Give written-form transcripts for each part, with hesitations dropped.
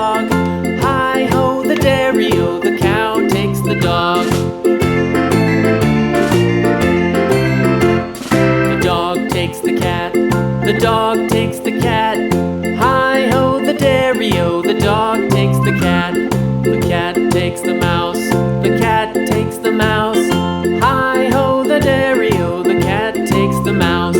dog. Hi-ho, the dairy-o, the cow takes the dog. The dog takes the cat, the dog takes the cat. Hi-ho, the dairy-o, the dog takes the cat. The cat takes the mouse, the cat takes the mouse. Hi-ho, the dairy-o, the cat takes the mouse.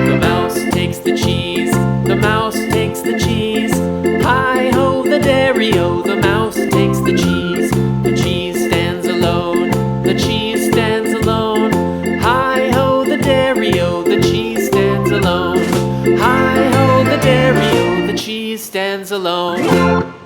The mouse takes the cheese, the mouse takes the cheese. Hi-ho, the dairy-o, the mouse takes the cheese. The cheese stands alone, the cheese stands alone. Hi-ho, the dairy-o, the cheese stands alone. Hi-ho, the dairy-o, the cheese stands alone.